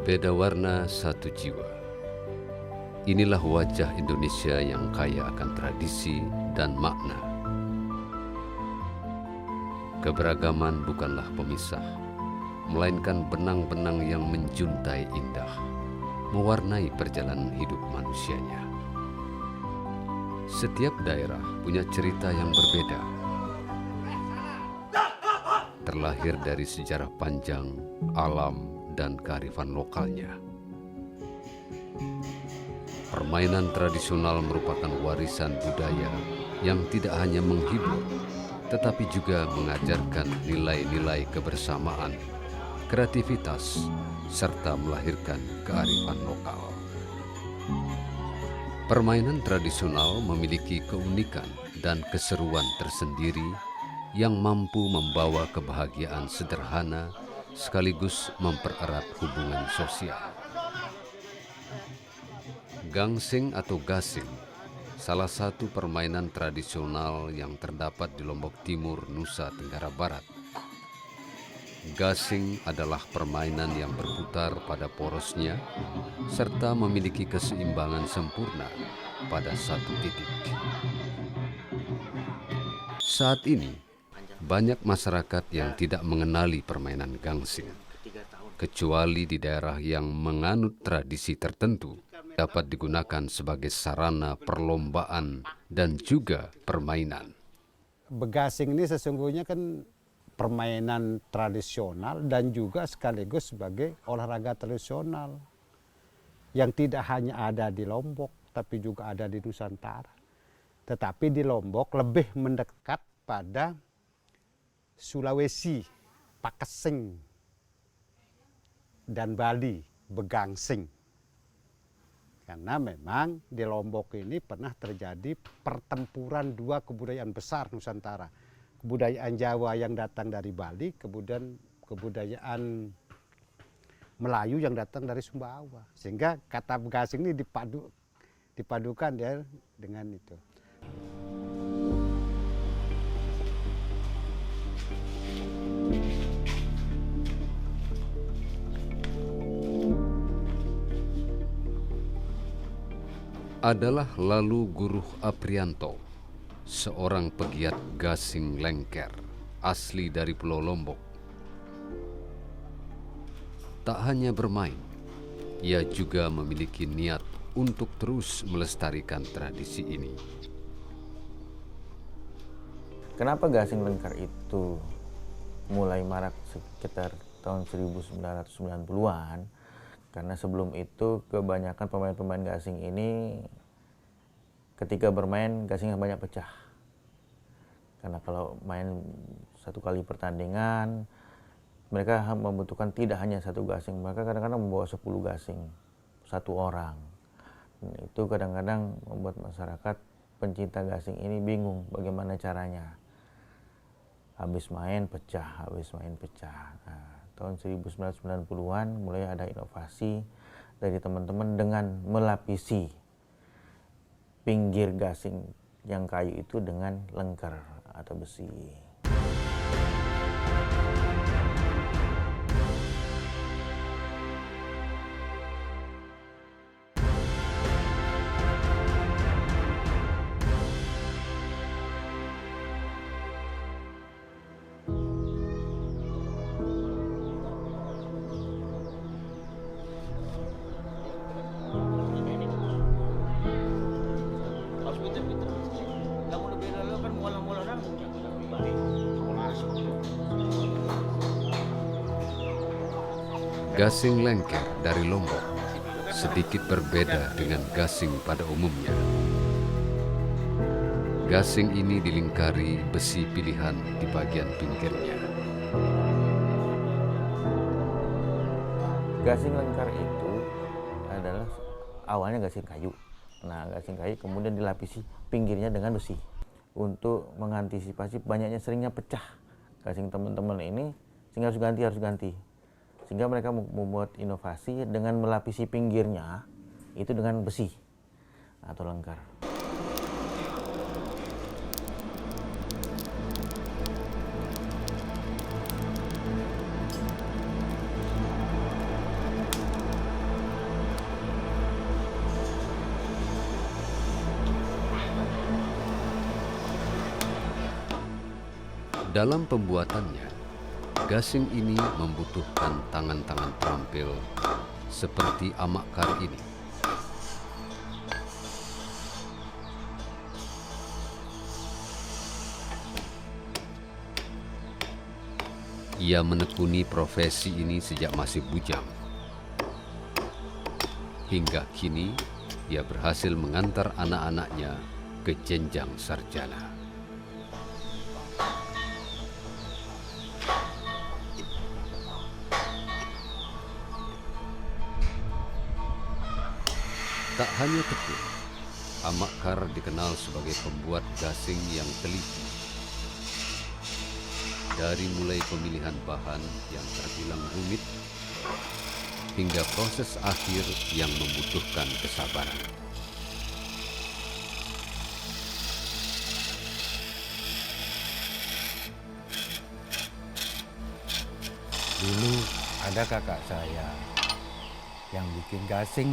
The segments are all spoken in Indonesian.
Beda warna satu jiwa. Inilah wajah Indonesia yang kaya akan tradisi dan makna. Keberagaman bukanlah pemisah, melainkan benang-benang yang menjuntai indah, mewarnai perjalanan hidup manusianya. Setiap daerah punya cerita yang berbeda, terlahir dari sejarah panjang, alam, dan kearifan lokalnya. Permainan tradisional merupakan warisan budaya yang tidak hanya menghibur, tetapi juga mengajarkan nilai-nilai kebersamaan, kreativitas, serta melahirkan kearifan lokal. Permainan tradisional memiliki keunikan dan keseruan tersendiri yang mampu membawa kebahagiaan sederhana sekaligus mempererat hubungan sosial. Gangsing atau gasing, salah satu permainan tradisional yang terdapat di Lombok Timur, Nusa Tenggara Barat. Gasing adalah permainan yang berputar pada porosnya serta memiliki keseimbangan sempurna pada satu titik. Saat ini, banyak masyarakat yang tidak mengenali permainan gangsing, kecuali di daerah yang menganut tradisi tertentu dapat digunakan sebagai sarana perlombaan dan juga permainan. Begasing ini sesungguhnya kan permainan tradisional dan juga sekaligus sebagai olahraga tradisional yang tidak hanya ada di Lombok tapi juga ada di Nusantara. Tetapi di Lombok lebih mendekat pada Sulawesi, Pakesing, dan Bali, begangsing. Karena memang di Lombok ini pernah terjadi pertempuran dua kebudayaan besar Nusantara. Kebudayaan Jawa yang datang dari Bali, kemudian kebudayaan Melayu yang datang dari Sumbawa. Sehingga kata begasing ini dipadukan ya dengan itu. Adalah Lalu Guruh Aprianto, seorang pegiat gasing lengker asli dari Pulau Lombok. Tak hanya bermain, ia juga memiliki niat untuk terus melestarikan tradisi ini. Kenapa gasing lengker itu mulai marak sekitar tahun 1990-an? Karena sebelum itu kebanyakan pemain-pemain gasing ini ketika bermain gasingnya banyak pecah. Karena kalau main satu kali pertandingan, mereka membutuhkan tidak hanya satu gasing, mereka kadang-kadang membawa 10 gasing, satu orang. Dan itu kadang-kadang membuat masyarakat pencinta gasing ini bingung bagaimana caranya. Habis main pecah, habis main pecah. Nah, tahun 1990-an mulai ada inovasi dari teman-teman dengan melapisi pinggir gasing yang kayu itu dengan lengker atau besi. Gasing lengker dari Lombok sedikit berbeda dengan gasing pada umumnya. Gasing ini dilingkari besi pilihan di bagian pinggirnya. Gasing lengkar itu adalah awalnya gasing kayu. Nah, gasing kayu kemudian dilapisi pinggirnya dengan besi untuk mengantisipasi banyaknya seringnya pecah gasing teman-teman ini, sehingga harus ganti. Sehingga mereka membuat inovasi dengan melapisi pinggirnya itu dengan besi atau lengkar. Dalam pembuatannya, gasing ini membutuhkan tangan-tangan terampil seperti Amak Kar ini. Ia menekuni profesi ini sejak masih bujang. Hingga kini, ia berhasil mengantar anak-anaknya ke jenjang sarjana. Tak hanya tekun, Amak Kar dikenal sebagai pembuat gasing yang teliti. Dari mulai pemilihan bahan yang terbilang rumit, hingga proses akhir yang membutuhkan kesabaran. Dulu ada kakak saya yang bikin gasing.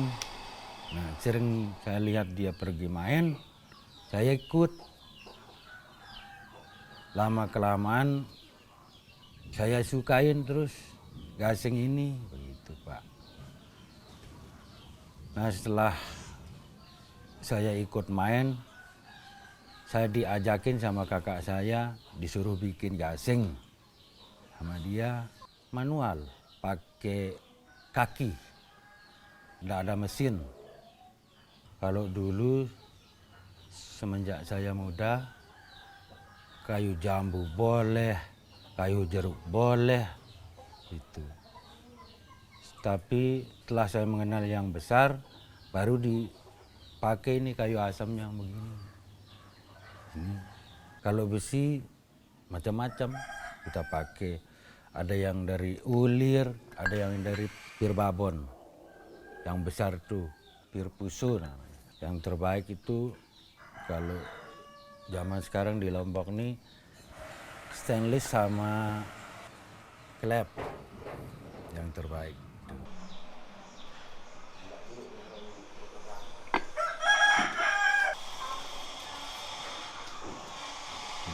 Nah, sering saya lihat dia pergi main, saya ikut. Lama-kelamaan saya sukain terus gasing ini, begitu Pak. Nah, setelah saya ikut main, saya diajakin sama kakak saya, disuruh bikin gasing sama dia manual, pakai kaki, tidak ada mesin. Kalau dulu semenjak saya muda, kayu jambu boleh, kayu jeruk boleh, gitu. Tapi setelah saya mengenal yang besar, baru dipakai ini kayu asam yang begini. Ini. Kalau besi macam-macam kita pakai. Ada yang dari ulir, ada yang dari pir babon. Yang besar tuh, pir pusu namanya. Yang terbaik itu kalau zaman sekarang di Lombok nih stainless sama klep yang terbaik.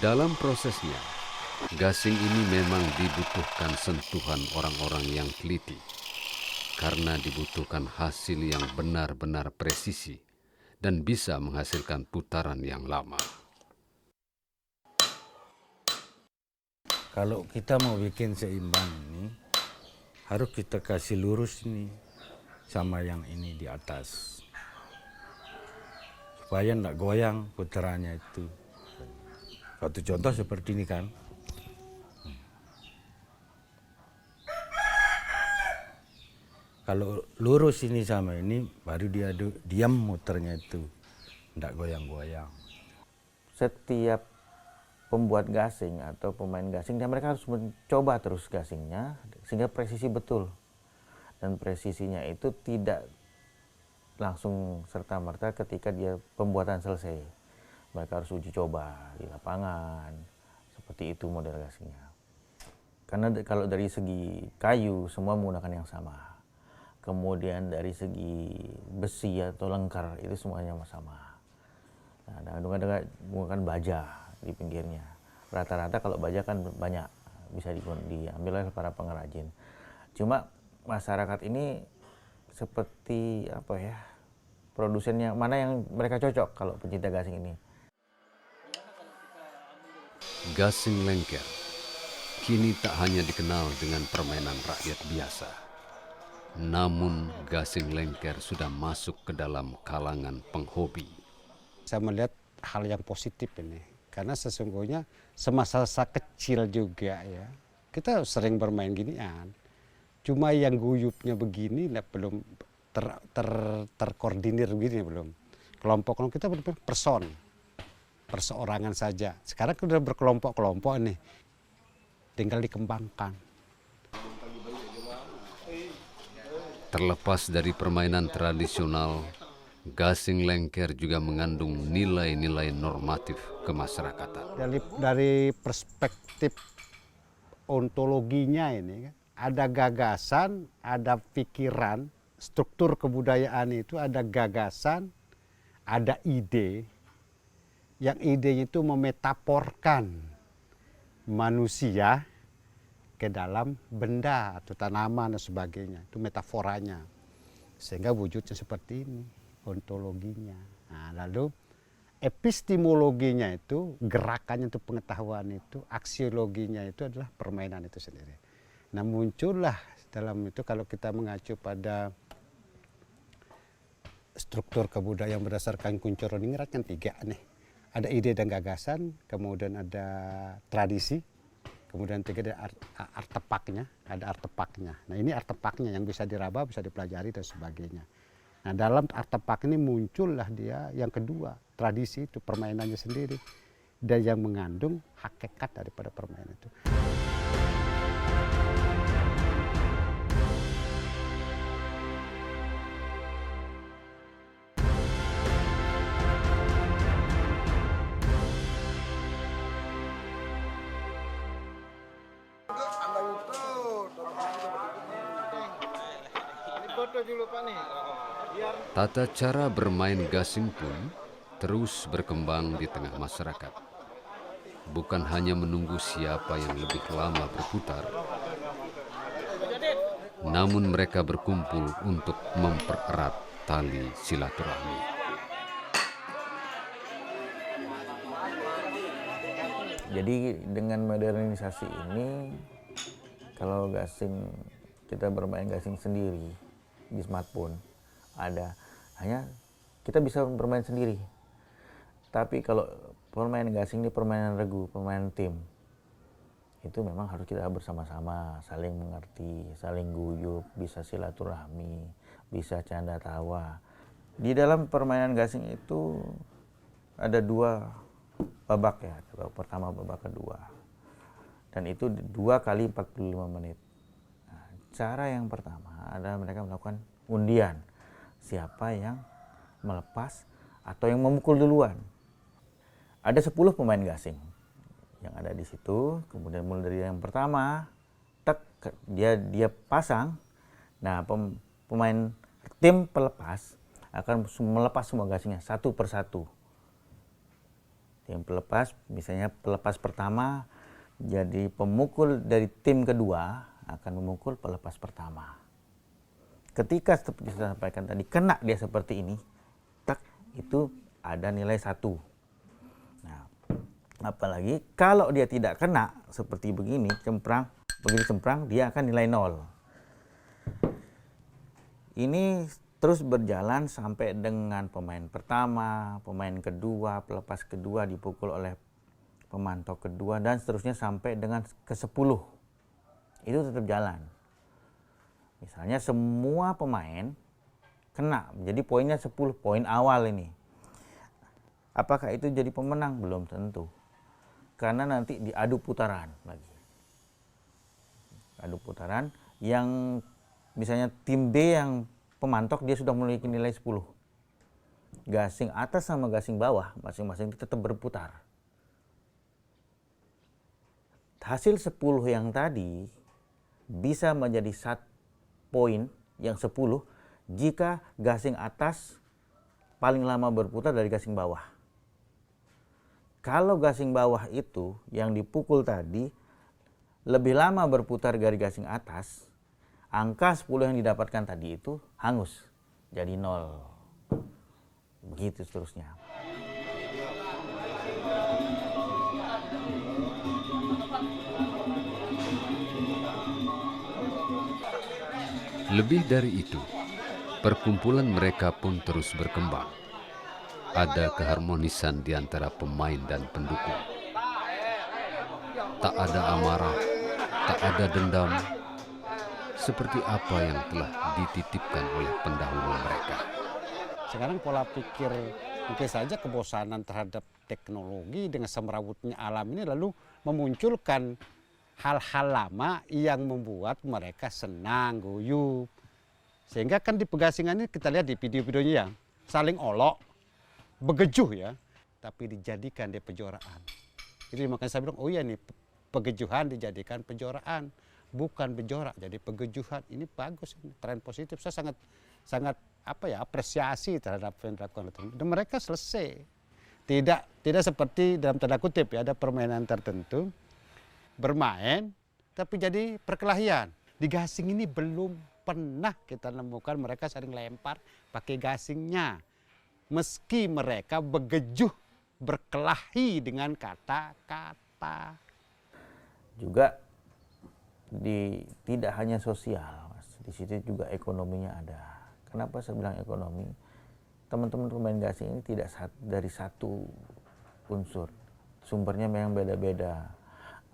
Dalam prosesnya, gasing ini memang dibutuhkan sentuhan orang-orang yang teliti karena dibutuhkan hasil yang benar-benar presisi dan bisa menghasilkan putaran yang lama. Kalau kita mau bikin seimbang ini, harus kita kasih lurus ini sama yang ini di atas. Supaya tidak goyang putarannya itu. Satu contoh seperti ini kan. Kalau lurus ini sama ini, baru dia diam muternya itu. Tidak goyang-goyang. Setiap pembuat gasing atau pemain gasing, mereka harus mencoba terus gasingnya sehingga presisi betul. Dan presisinya itu tidak langsung serta-merta ketika dia pembuatan selesai. Mereka harus uji coba di lapangan, seperti itu model gasingnya. Karena kalau dari segi kayu, semua menggunakan yang sama. Kemudian dari segi besi atau lengkar, itu semuanya sama. Nah, dan menggunakan baja di pinggirnya. Rata-rata kalau baja kan banyak, bisa diambil oleh para pengrajin. Cuma masyarakat ini seperti apa ya, produsennya mana yang mereka cocok kalau pencinta gasing ini. Gasing lengker kini tak hanya dikenal dengan permainan rakyat biasa, Namun gasing lengker sudah masuk ke dalam kalangan penghobi. Saya melihat hal yang positif ini, karena sesungguhnya semasa kecil juga ya, kita sering bermain ginian. Cuma yang guyupnya begini belum terkoordinir begini belum. Kelompok kita benar-benar perseorangan saja. Sekarang sudah berkelompok-kelompok nih, tinggal dikembangkan. Terlepas dari permainan tradisional, gasing lengker juga mengandung nilai-nilai normatif kemasyarakatan. Dari perspektif ontologinya ini, ada gagasan, ada pikiran, struktur kebudayaan itu ada gagasan, ada ide, yang idenya itu memetaforkan manusia ke dalam benda atau tanaman dan sebagainya. Itu metaforanya. Sehingga wujudnya seperti ini, ontologinya. Nah, lalu epistemologinya itu, gerakannya itu, pengetahuan itu, aksiologinya itu adalah permainan itu sendiri. Nah, muncullah dalam itu kalau kita mengacu pada struktur kebudayaan berdasarkan Kunchoro-Ningrat kan 3 nih. Ada ide dan gagasan, kemudian ada tradisi, kemudian 3 ada artefaknya. Nah, ini artefaknya yang bisa diraba, bisa dipelajari dan sebagainya. Nah, dalam artefak ini muncullah dia yang kedua, tradisi itu permainannya sendiri, dan yang mengandung hakikat daripada permainan itu. Tata cara bermain gasing pun terus berkembang di tengah masyarakat. Bukan hanya menunggu siapa yang lebih lama berputar, namun mereka berkumpul untuk mempererat tali silaturahmi. Jadi dengan modernisasi ini, kalau gasing, kita bermain gasing sendiri di smartphone, hanya kita bisa bermain sendiri. Tapi kalau permainan gasing ini permainan regu, permainan tim, itu memang harus kita bersama-sama, saling mengerti, saling guyup, bisa silaturahmi, bisa canda tawa. Di dalam permainan gasing itu ada 2 babak ya, babak pertama, babak kedua. Dan itu 2 kali 45 menit. Nah, cara yang pertama adalah mereka melakukan undian. Siapa yang melepas atau yang memukul duluan. Ada 10 pemain gasing yang ada di situ. Kemudian mulai dari yang pertama, dia pasang. Nah, pemain tim pelepas akan melepas semua gasingnya satu persatu. Tim pelepas, misalnya pelepas pertama, jadi pemukul dari tim kedua akan memukul pelepas pertama. Ketika seperti saya sampaikan tadi, kena dia seperti ini, itu ada nilai 1. Nah, apalagi kalau dia tidak kena seperti begini, begitu cemprang, dia akan nilai 0. Ini terus berjalan sampai dengan pemain pertama, pemain kedua, pelepas kedua dipukul oleh pemantau kedua, dan seterusnya sampai dengan ke-10. Itu tetap jalan. Misalnya semua pemain kena, jadi poinnya 10, poin awal ini. Apakah itu jadi pemenang? Belum tentu. Karena nanti diadu putaran lagi. Adu putaran yang misalnya tim B yang pemantok dia sudah memiliki nilai 10. Gasing atas sama gasing bawah masing-masing tetap berputar. Hasil 10 yang tadi bisa menjadi 1 poin yang 10 jika gasing atas paling lama berputar dari gasing bawah. Kalau gasing bawah itu yang dipukul tadi lebih lama berputar dari gasing atas, angka 10 yang didapatkan tadi itu hangus, jadi 0. Begitu seterusnya. Lebih dari itu, perkumpulan mereka pun terus berkembang. Ada keharmonisan di antara pemain dan pendukung. Tak ada amarah, tak ada dendam, seperti apa yang telah dititipkan oleh pendahulu mereka. Sekarang pola pikir mungkin saja kebosanan terhadap teknologi dengan semrawutnya alam ini lalu memunculkan hal-hal lama yang membuat mereka senang, guyup. Sehingga kan di Pegasingan ini kita lihat di video-videonya yang saling olok, begejuh ya, tapi dijadikan dia pejuaraan. Jadi makanya saya bilang, oh iya nih pegejuhan dijadikan pejuaraan, bukan bejorak jadi pegejuhan. Ini bagus, ini tren positif. Saya sangat apresiasi terhadap yang dilakukan. Dan mereka selesai. Tidak seperti dalam tanda kutip ya, ada permainan tertentu bermain tapi jadi perkelahian. Di gasing ini belum pernah kita nemukan mereka saling lempar pakai gasingnya. Meski mereka begejuh berkelahi dengan kata-kata. Juga tidak hanya sosial, Mas. Di situ juga ekonominya ada. Kenapa saya bilang ekonomi? Teman-teman pemain gasing ini tidak dari satu unsur. Sumbernya memang beda-beda.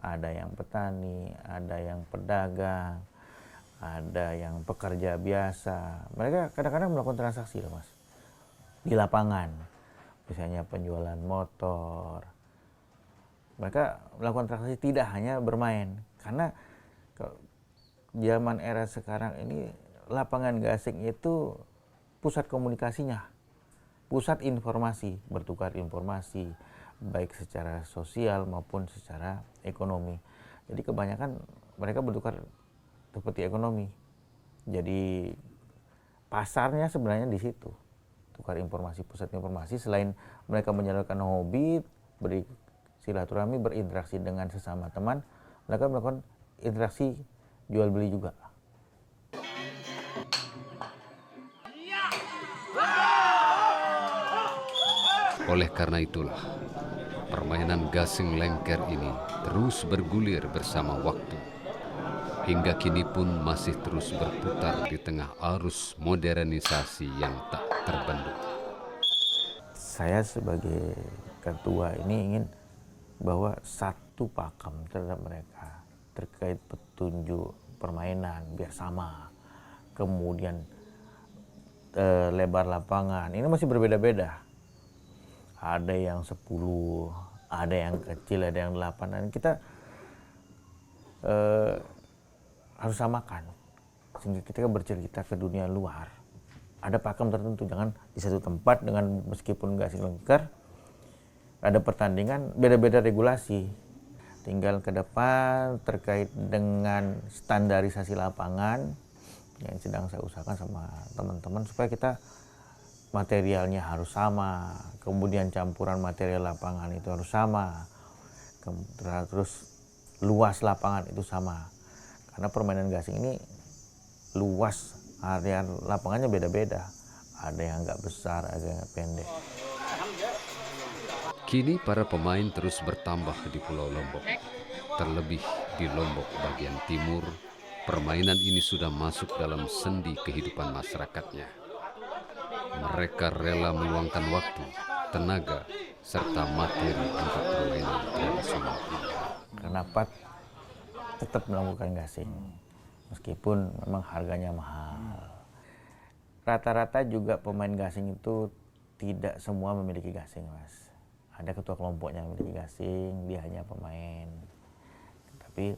Ada yang petani, ada yang pedagang, ada yang pekerja biasa. Mereka kadang-kadang melakukan transaksi loh, Mas. Di lapangan. Misalnya penjualan motor. Mereka melakukan transaksi tidak hanya bermain. Karena zaman era sekarang ini lapangan gasing itu pusat komunikasinya. Pusat informasi, bertukar informasi. Baik secara sosial maupun secara ekonomi. Jadi kebanyakan mereka bertukar seperti ekonomi. Jadi pasarnya sebenarnya di situ. Tukar informasi, pusat informasi. Selain mereka menyalurkan hobi, silaturahmi, berinteraksi dengan sesama teman, mereka melakukan interaksi jual beli juga. Oleh karena itulah, permainan gasing lengker ini terus bergulir bersama waktu. Hingga kini pun masih terus berputar di tengah arus modernisasi yang tak terbendung. Saya sebagai ketua ini ingin bahwa satu pakem terhadap mereka terkait petunjuk permainan biar sama. Kemudian lebar lapangan, ini masih berbeda-beda. Ada yang 10, ada yang kecil, ada yang 8. Dan kita harus samakan. Sehingga kita bercerita ke dunia luar. Ada pakem tertentu, jangan di satu tempat dengan meskipun gasing lengker, ada pertandingan, beda-beda regulasi. Tinggal ke depan terkait dengan standarisasi lapangan yang sedang saya usahakan sama teman-teman supaya kita materialnya harus sama, kemudian campuran material lapangan itu harus sama, terus luas lapangan itu sama. Karena permainan gasing ini luas, area lapangannya beda-beda. Ada yang agak besar, ada yang pendek. Kini para pemain terus bertambah di Pulau Lombok. Terlebih di Lombok bagian timur, permainan ini sudah masuk dalam sendi kehidupan masyarakatnya. Mereka rela meluangkan waktu, tenaga, serta materi untuk permainan tradisional ini. Kenapa tetap melakukan gasing? Meskipun memang harganya mahal. Rata-rata juga pemain gasing itu tidak semua memiliki gasing, Mas. Ada ketua kelompoknya yang memiliki gasing, dia hanya pemain. Tapi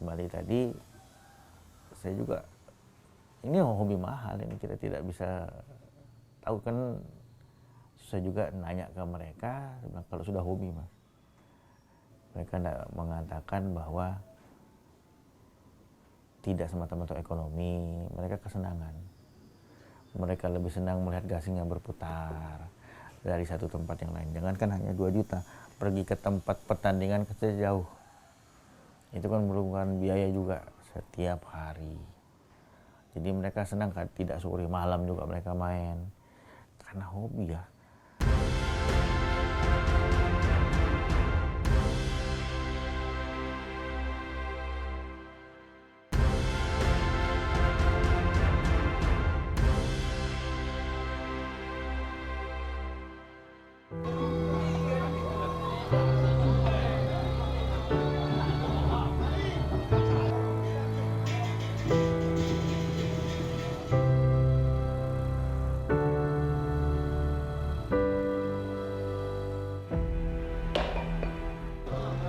kembali tadi, saya juga, ini hobi mahal, ini kita tidak bisa tahu kan, susah juga nanya ke mereka, kalau sudah hobi, Mas. Mereka tidak mengatakan bahwa tidak semata-mata ekonomi, mereka kesenangan. Mereka lebih senang melihat gasing yang berputar dari satu tempat yang lain. Jangankan hanya 2 juta, pergi ke tempat pertandingan jauh. Itu kan memerlukan biaya juga setiap hari. Jadi mereka senang kan, tidak sore malam juga mereka main. Karena hobi ya.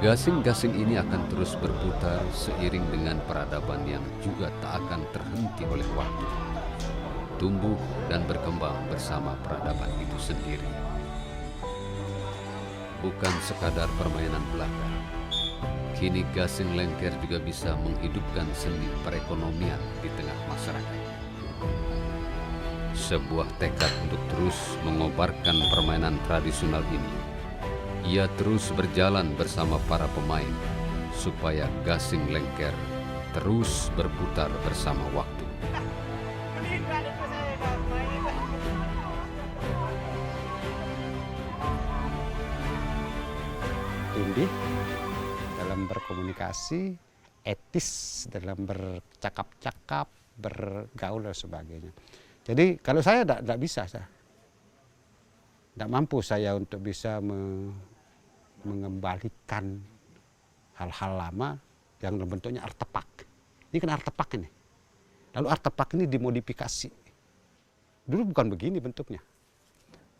Gasing-gasing ini akan terus berputar seiring dengan peradaban yang juga tak akan terhenti oleh waktu, tumbuh dan berkembang bersama peradaban itu sendiri. Bukan sekadar permainan belaka, kini gasing lengker juga bisa menghidupkan seni perekonomian di tengah masyarakat. Sebuah tekad untuk terus mengobarkan permainan tradisional ini. Ia terus berjalan bersama para pemain supaya gasing lengker terus berputar bersama waktu. Tindih dalam berkomunikasi, etis dalam bercakap-cakap, bergaul dan sebagainya. Jadi kalau saya tidak bisa, tidak mampu saya untuk bisa mengembalikan hal-hal lama yang bentuknya artefak. Ini kan artefak ini. Lalu artefak ini dimodifikasi. Dulu bukan begini bentuknya.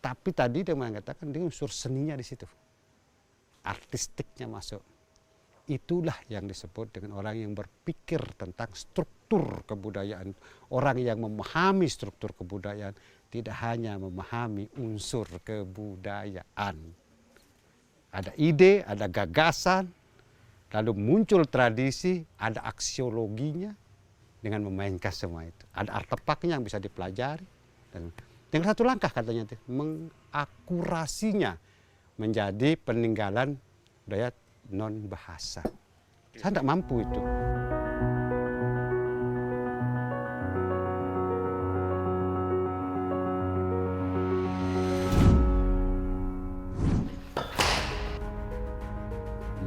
Tapi tadi dia mengatakan dia unsur seninya di situ. Artistiknya masuk. Itulah yang disebut dengan orang yang berpikir tentang struktur kebudayaan. Orang yang memahami struktur kebudayaan tidak hanya memahami unsur kebudayaan. Ada ide, ada gagasan, lalu muncul tradisi, ada aksiologinya dengan memainkan semua itu. Ada artefaknya yang bisa dipelajari. Dan tinggal satu langkah katanya, mengakurasinya menjadi peninggalan budaya non bahasa. Saya tidak mampu itu.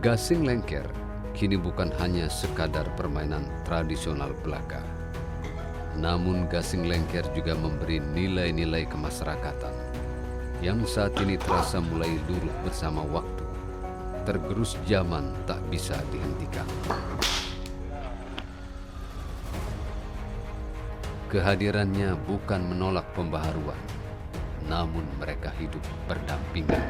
Gasing lengker kini bukan hanya sekadar permainan tradisional belaka. Namun gasing lengker juga memberi nilai-nilai kemasyarakatan yang saat ini terasa mulai luruh bersama waktu. Tergerus zaman tak bisa dihentikan. Kehadirannya bukan menolak pembaharuan, namun mereka hidup berdampingan.